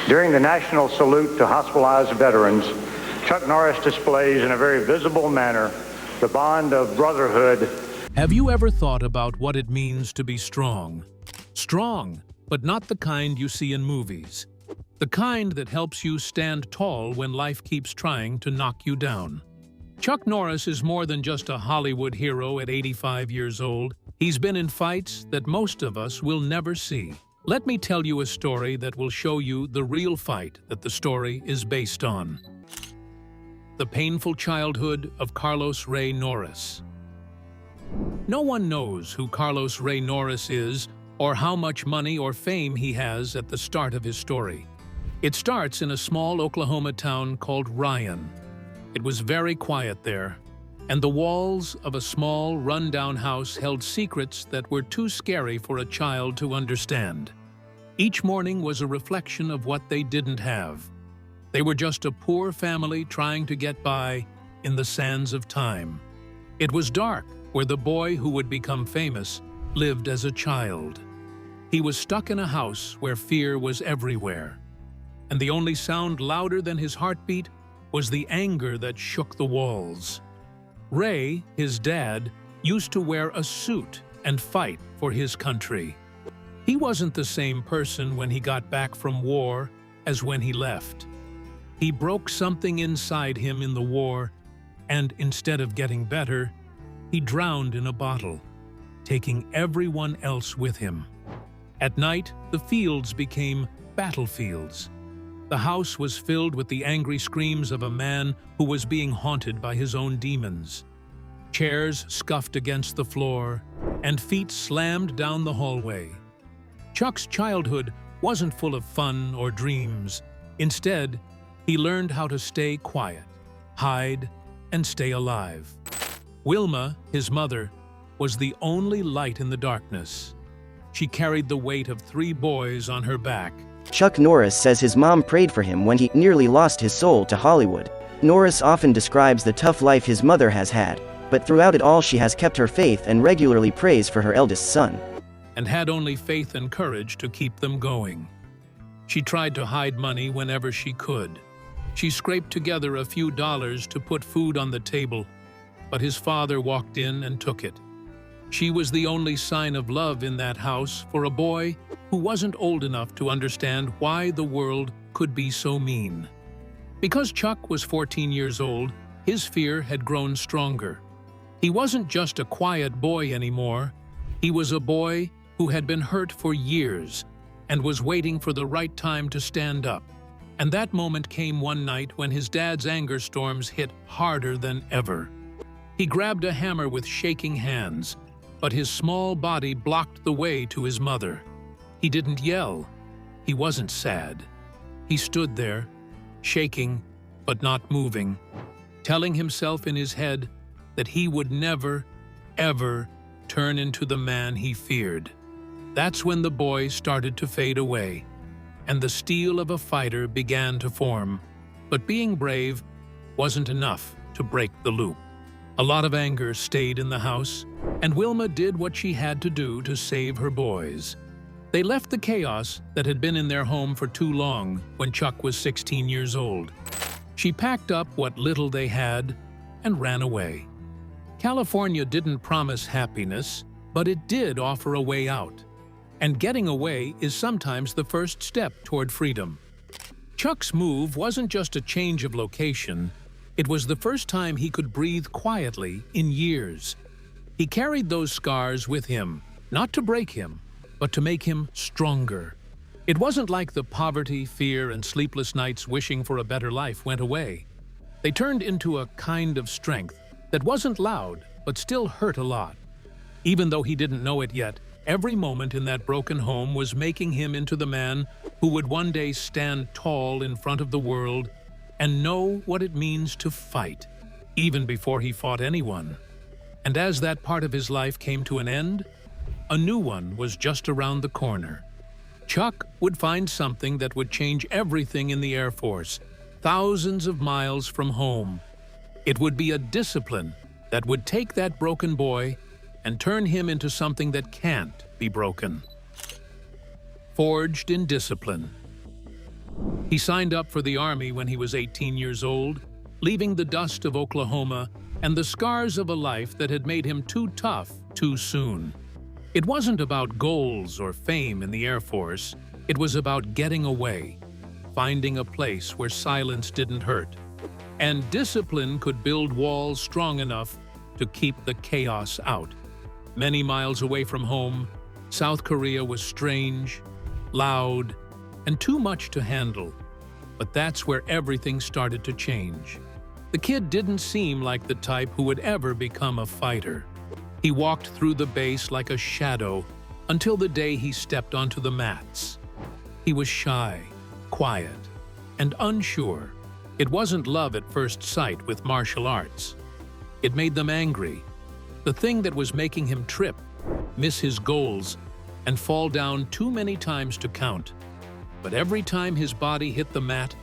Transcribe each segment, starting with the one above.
During the national salute to hospitalized veterans, Chuck Norris displays in a very visible manner the bond of brotherhood. Have you ever thought about what it means to be strong? Strong, but not the kind you see in movies. The kind that helps you stand tall when life keeps trying to knock you down. Chuck Norris is more than just a Hollywood hero at 85 years old. He's been in fights that most of us will never see. Let me tell you a story that will show you the real fight that the story is based on. The painful childhood of Carlos Ray Norris. No one knows who Carlos Ray Norris is or how much money or fame he has at the start of his story. It starts in a small Oklahoma town called Ryan. It was very quiet there, and the walls of a small, run-down house held secrets that were too scary for a child to understand. Each morning was a reflection of what they didn't have. They were just a poor family trying to get by in the sands of time. It was dark where the boy who would become famous lived as a child. He was stuck in a house where fear was everywhere, and the only sound louder than his heartbeat was the anger that shook the walls. Ray, his dad, used to wear a suit and fight for his country. He wasn't the same person when he got back from war as when he left. He broke something inside him in the war, and instead of getting better, he drowned in a bottle, taking everyone else with him. At night, the fields became battlefields. The house was filled with the angry screams of a man who was being haunted by his own demons. Chairs scuffed against the floor, and feet slammed down the hallway. Chuck's childhood wasn't full of fun or dreams. Instead, he learned how to stay quiet, hide, and stay alive. Wilma, his mother, was the only light in the darkness. She carried the weight of 3 boys on her back. Chuck Norris says his mom prayed for him when he nearly lost his soul to Hollywood. Norris often describes the tough life his mother has had, but throughout it all she has kept her faith and regularly prays for her eldest son. And had only faith and courage to keep them going. She tried to hide money whenever she could. She scraped together a few dollars to put food on the table, but his father walked in and took it. She was the only sign of love in that house for a boy who wasn't old enough to understand why the world could be so mean. Because Chuck was 14 years old, his fear had grown stronger. He wasn't just a quiet boy anymore. He was a boy who had been hurt for years and was waiting for the right time to stand up. And that moment came one night when his dad's anger storms hit harder than ever. He grabbed a hammer with shaking hands, but his small body blocked the way to his mother. He didn't yell. He wasn't sad. He stood there, shaking but not moving, telling himself in his head that he would never, ever turn into the man he feared. That's when the boy started to fade away, and the steel of a fighter began to form. But being brave wasn't enough to break the loop. A lot of anger stayed in the house, and Wilma did what she had to do to save her boys. They left the chaos that had been in their home for too long when Chuck was 16 years old. She packed up what little they had and ran away. California didn't promise happiness, but it did offer a way out. And getting away is sometimes the first step toward freedom. Chuck's move wasn't just a change of location. It was the first time he could breathe quietly in years. He carried those scars with him, not to break him, but to make him stronger. It wasn't like the poverty, fear, and sleepless nights wishing for a better life went away. They turned into a kind of strength that wasn't loud, but still hurt a lot. Even though he didn't know it yet, every moment in that broken home was making him into the man who would one day stand tall in front of the world and know what it means to fight, even before he fought anyone. And as that part of his life came to an end, a new one was just around the corner. Chuck would find something that would change everything in the Air Force, thousands of miles from home. It would be a discipline that would take that broken boy and turn him into something that can't be broken. Forged in discipline. He signed up for the Army when he was 18 years old, leaving the dust of Oklahoma and the scars of a life that had made him too tough too soon. It wasn't about goals or fame in the Air Force. It was about getting away, finding a place where silence didn't hurt, and discipline could build walls strong enough to keep the chaos out. Many miles away from home, South Korea was strange, loud, and too much to handle. But that's where everything started to change. The kid didn't seem like the type who would ever become a fighter. He walked through the base like a shadow until the day he stepped onto the mats. He was shy, quiet, and unsure. It wasn't love at first sight with martial arts. It made them angry. The thing that was making him trip, miss his goals, and fall down too many times to count. But every time his body hit the mat,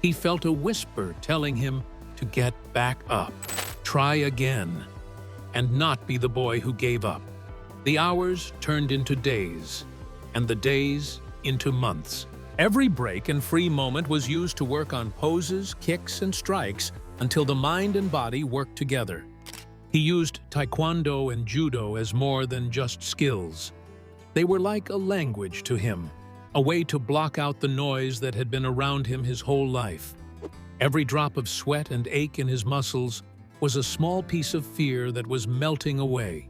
he felt a whisper telling him to get back up, try again, and not be the boy who gave up. The hours turned into days, and the days into months. Every break and free moment was used to work on poses, kicks, and strikes until the mind and body worked together. He used taekwondo and judo as more than just skills. They were like a language to him, a way to block out the noise that had been around him his whole life. Every drop of sweat and ache in his muscles was a small piece of fear that was melting away.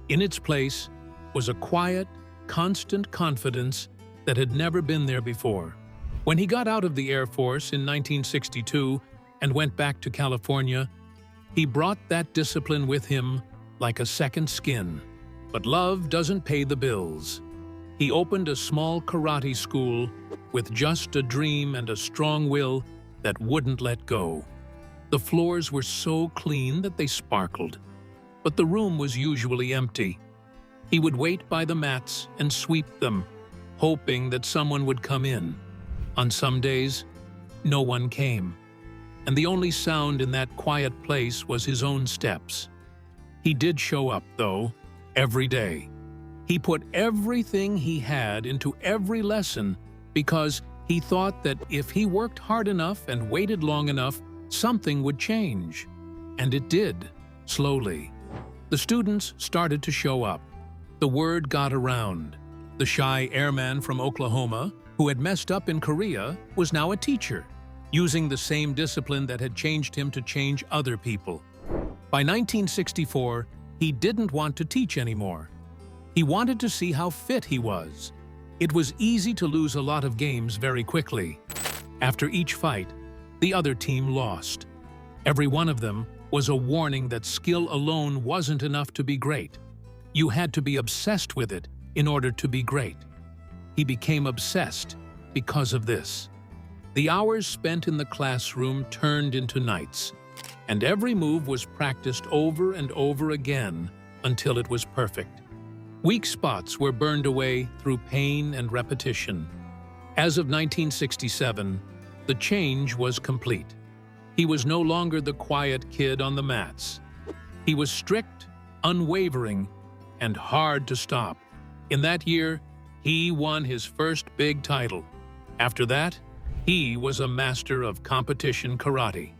In its place was a quiet, constant confidence that had never been there before. When he got out of the Air Force in 1962 and went back to California, he brought that discipline with him like a second skin. But love doesn't pay the bills. He opened a small karate school with just a dream and a strong will that wouldn't let go. The floors were so clean that they sparkled, but the room was usually empty. He would wait by the mats and sweep them, hoping that someone would come in. On some days, no one came, and the only sound in that quiet place was his own steps. He did show up, though, every day. He put everything he had into every lesson because he thought that if he worked hard enough and waited long enough, something would change. And it did, slowly. The students started to show up. The word got around. The shy airman from Oklahoma, who had messed up in Korea, was now a teacher, using the same discipline that had changed him to change other people. By 1964, he didn't want to teach anymore. He wanted to see how fit he was. It was easy to lose a lot of games very quickly. After each fight, the other team lost. Every one of them was a warning that skill alone wasn't enough to be great. You had to be obsessed with it in order to be great. He became obsessed because of this. The hours spent in the classroom turned into nights, and every move was practiced over and over again until it was perfect. Weak spots were burned away through pain and repetition. As of 1967, the change was complete. He was no longer the quiet kid on the mats. He was strict, unwavering, and hard to stop. In that year, he won his first big title. After that, he was a master of competition karate.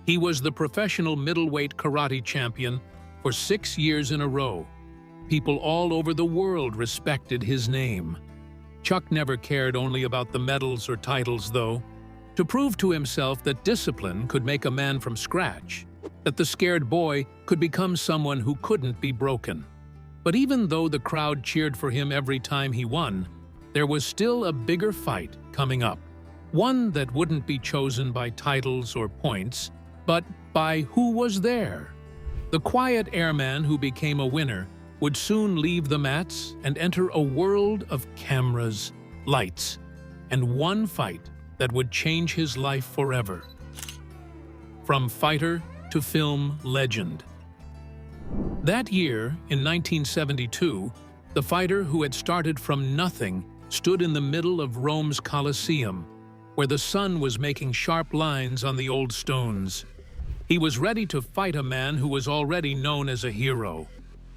He was the professional middleweight karate champion for 6 years in a row. People all over the world respected his name. Chuck never cared only about the medals or titles, though. To prove to himself that discipline could make a man from scratch, that the scared boy could become someone who couldn't be broken. But even though the crowd cheered for him every time he won, there was still a bigger fight coming up. One that wouldn't be chosen by titles or points, but by who was there. The quiet airman who became a winner would soon leave the mats and enter a world of cameras, lights, and one fight that would change his life forever. From fighter to film legend. That year, in 1972, the fighter who had started from nothing stood in the middle of Rome's Colosseum, where the sun was making sharp lines on the old stones. He was ready to fight a man who was already known as a hero.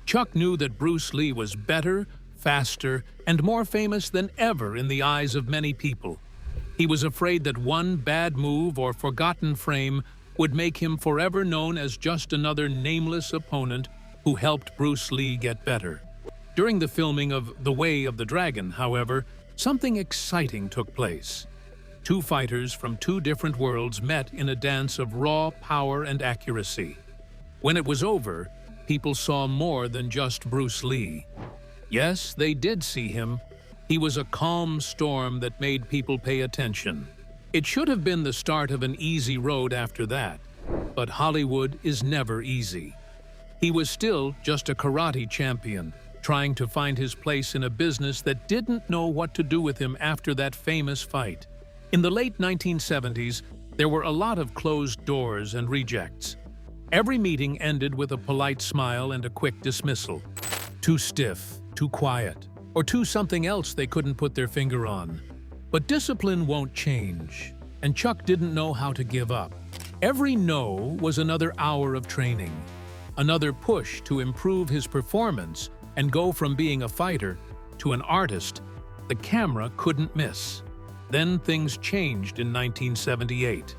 Chuck knew that Bruce Lee was better, faster, and more famous than ever in the eyes of many people. He was afraid that one bad move or forgotten frame would make him forever known as just another nameless opponent who helped Bruce Lee get better. During the filming of The Way of the Dragon, however, something exciting took place. Two fighters from two different worlds met in a dance of raw power and accuracy. When it was over, people saw more than just Bruce Lee. Yes, they did see him. He was a calm storm that made people pay attention. It should have been the start of an easy road after that, but Hollywood is never easy. He was still just a karate champion, trying to find his place in a business that didn't know what to do with him after that famous fight. In the late 1970s, there were a lot of closed doors and rejects. Every meeting ended with a polite smile and a quick dismissal. Too stiff, too quiet, or too something else they couldn't put their finger on. But discipline won't change, and Chuck didn't know how to give up. Every no was another hour of training, another push to improve his performance and go from being a fighter to an artist the camera couldn't miss. Then things changed in 1978.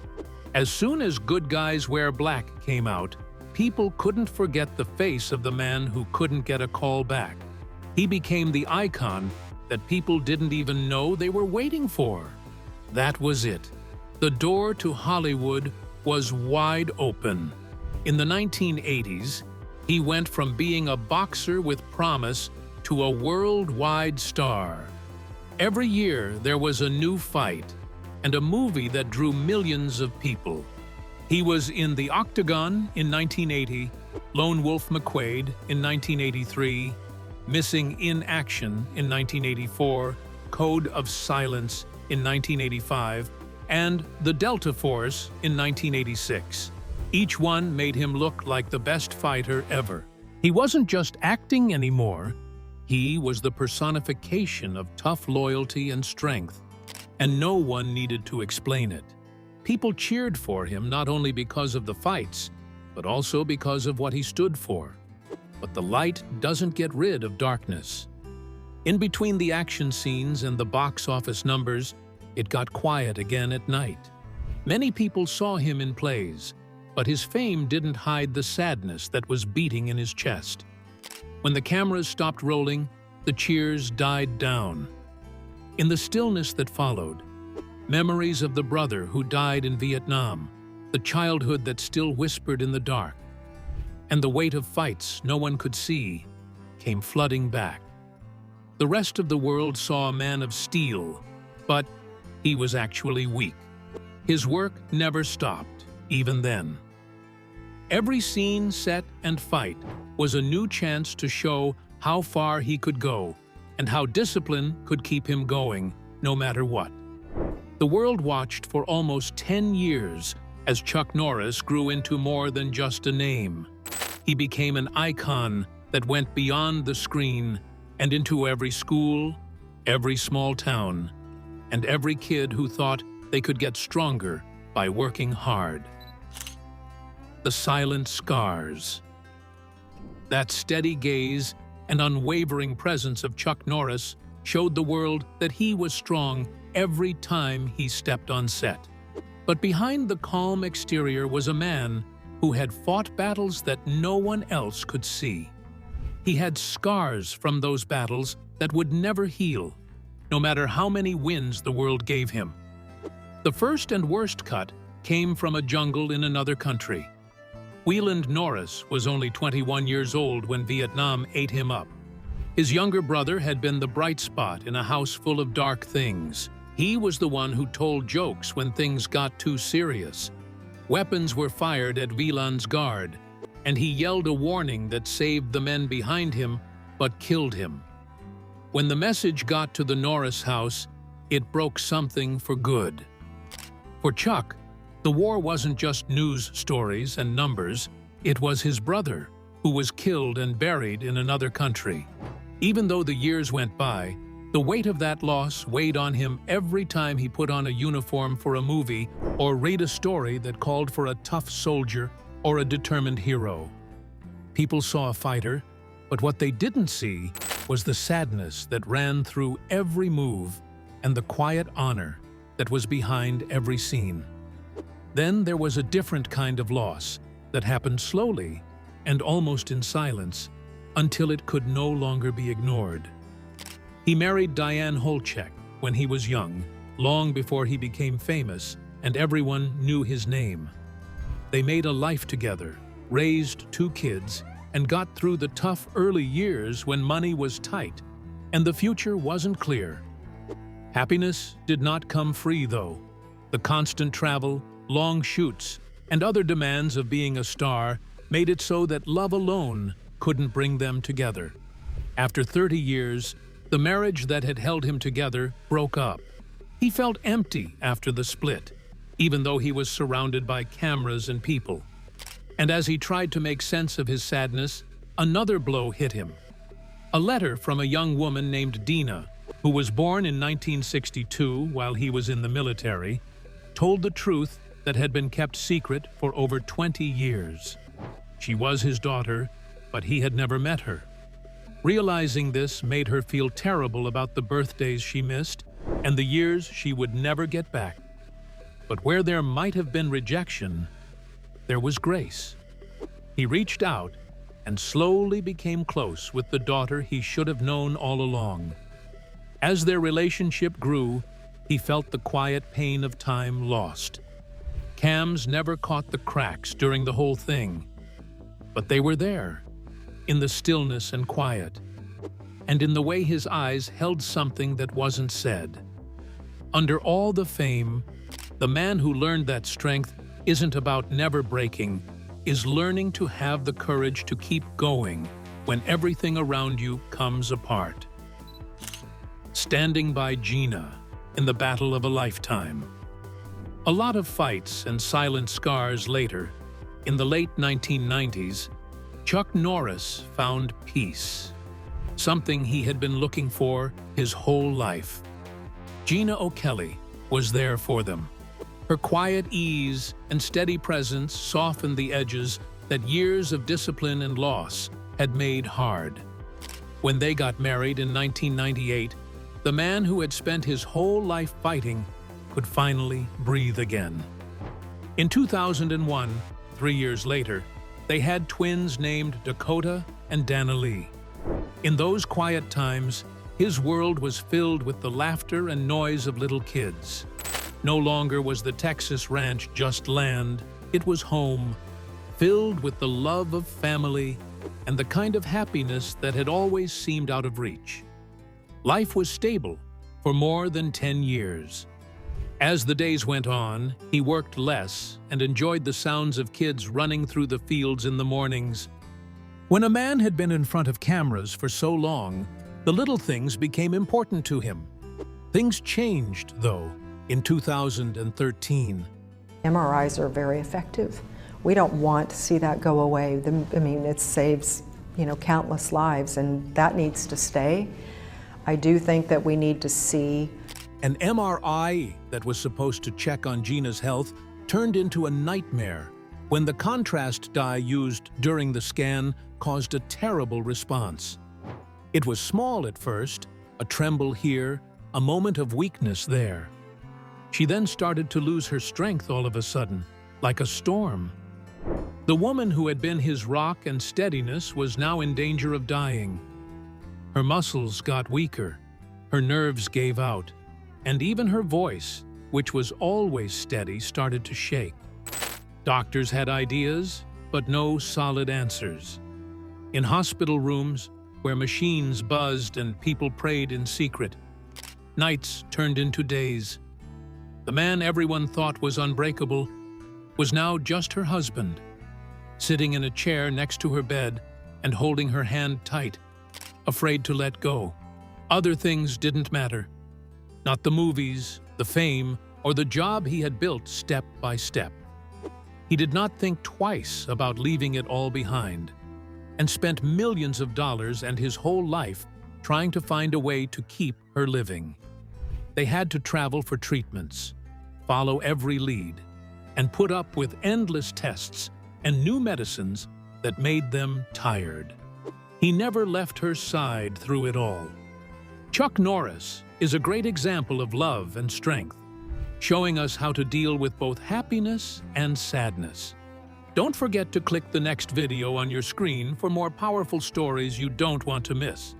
As soon as Good Guys Wear Black came out, people couldn't forget the face of the man who couldn't get a call back. He became the icon that people didn't even know they were waiting for. That was it. The door to Hollywood was wide open. In the 1980s, he went from being a boxer with promise to a worldwide star. Every year there was a new fight and a movie that drew millions of people. He was in The Octagon in 1980, Lone Wolf McQuade in 1983, Missing in Action in 1984, Code of Silence in 1985, and The Delta Force in 1986. Each one made him look like the best fighter ever. He wasn't just acting anymore. He was the personification of tough loyalty and strength, and no one needed to explain it. People cheered for him not only because of the fights, but also because of what he stood for. But the light doesn't get rid of darkness. In between the action scenes and the box office numbers, it got quiet again at night. Many people saw him in plays, but his fame didn't hide the sadness that was beating in his chest. When the cameras stopped rolling, the cheers died down. In the stillness that followed, memories of the brother who died in Vietnam, the childhood that still whispered in the dark, and the weight of fights no one could see came flooding back. The rest of the world saw a man of steel, but he was actually weak. His work never stopped, even then. Every scene, set, and fight was a new chance to show how far he could go and how discipline could keep him going, no matter what. The world watched for almost 10 years as Chuck Norris grew into more than just a name. He became an icon that went beyond the screen and into every school, every small town, and every kid who thought they could get stronger by working hard. The silent scars. That steady gaze and unwavering presence of Chuck Norris showed the world that he was strong every time he stepped on set. But behind the calm exterior was a man who had fought battles that no one else could see. He had scars from those battles that would never heal, no matter how many wins the world gave him. The first and worst cut came from a jungle in another country. Wheeland Norris was only 21 years old when Vietnam ate him up. His younger brother had been the bright spot in a house full of dark things. He was the one who told jokes when things got too serious. Weapons were fired at Wheeland's guard, and he yelled a warning that saved the men behind him, but killed him. When the message got to the Norris house, it broke something for good. For Chuck, the war wasn't just news stories and numbers, it was his brother, who was killed and buried in another country. Even though the years went by, the weight of that loss weighed on him every time he put on a uniform for a movie or read a story that called for a tough soldier or a determined hero. People saw a fighter, but what they didn't see was the sadness that ran through every move and the quiet honor that was behind every scene. Then there was a different kind of loss that happened slowly and almost in silence until it could no longer be ignored. He married Diane Holchek when he was young, long before he became famous and everyone knew his name. They made a life together, raised 2 kids, and got through the tough early years when money was tight and the future wasn't clear. Happiness did not come free, though. The constant travel, long shoots, and other demands of being a star made it so that love alone couldn't bring them together. After 30 years, the marriage that had held him together broke up. He felt empty after the split, even though he was surrounded by cameras and people. And as he tried to make sense of his sadness, another blow hit him. A letter from a young woman named Dina, who was born in 1962 while he was in the military, told the truth that had been kept secret for over 20 years. She was his daughter, but he had never met her. Realizing this made her feel terrible about the birthdays she missed and the years she would never get back. But where there might have been rejection, there was grace. He reached out and slowly became close with the daughter he should have known all along. As their relationship grew, he felt the quiet pain of time lost. Cams never caught the cracks during the whole thing, but they were there, in the stillness and quiet, and in the way his eyes held something that wasn't said. Under all the fame, the man who learned that strength isn't about never breaking, is learning to have the courage to keep going when everything around you comes apart. Standing by Gina in the battle of a lifetime. A lot of fights and silent scars later, in the late 1990s, Chuck Norris found peace, something he had been looking for his whole life. Gina O'Kelly was there for them. Her quiet ease and steady presence softened the edges that years of discipline and loss had made hard. When they got married in 1998, the man who had spent his whole life fighting could finally breathe again. In 2001, 3 years later, they had twins named Dakota and Dana Lee. In those quiet times, his world was filled with the laughter and noise of little kids. No longer was the Texas ranch just land, it was home, filled with the love of family and the kind of happiness that had always seemed out of reach. Life was stable for more than 10 years. As the days went on, he worked less and enjoyed the sounds of kids running through the fields in the mornings. When a man had been in front of cameras for so long, the little things became important to him. Things changed, though, in 2013. MRIs are very effective. We don't want to see that go away. It saves, countless lives, and that needs to stay. I do think that we need to see. An MRI that was supposed to check on Gina's health turned into a nightmare when the contrast dye used during the scan caused a terrible response. It was small at first, a tremble here, a moment of weakness there. She then started to lose her strength all of a sudden, like a storm. The woman who had been his rock and steadiness was now in danger of dying. Her muscles got weaker, her nerves gave out, and even her voice, which was always steady, started to shake. Doctors had ideas, but no solid answers. In hospital rooms, where machines buzzed and people prayed in secret, nights turned into days. The man everyone thought was unbreakable was now just her husband, sitting in a chair next to her bed and holding her hand tight, afraid to let go. Other things didn't matter. Not the movies, the fame, or the job he had built step by step. He did not think twice about leaving it all behind, and spent millions of dollars and his whole life trying to find a way to keep her living. They had to travel for treatments, follow every lead, and put up with endless tests and new medicines that made them tired. He never left her side through it all. Chuck Norris is a great example of love and strength. showing us how to deal with both happiness and sadness. Don't forget to click the next video on your screen for more powerful stories you don't want to miss.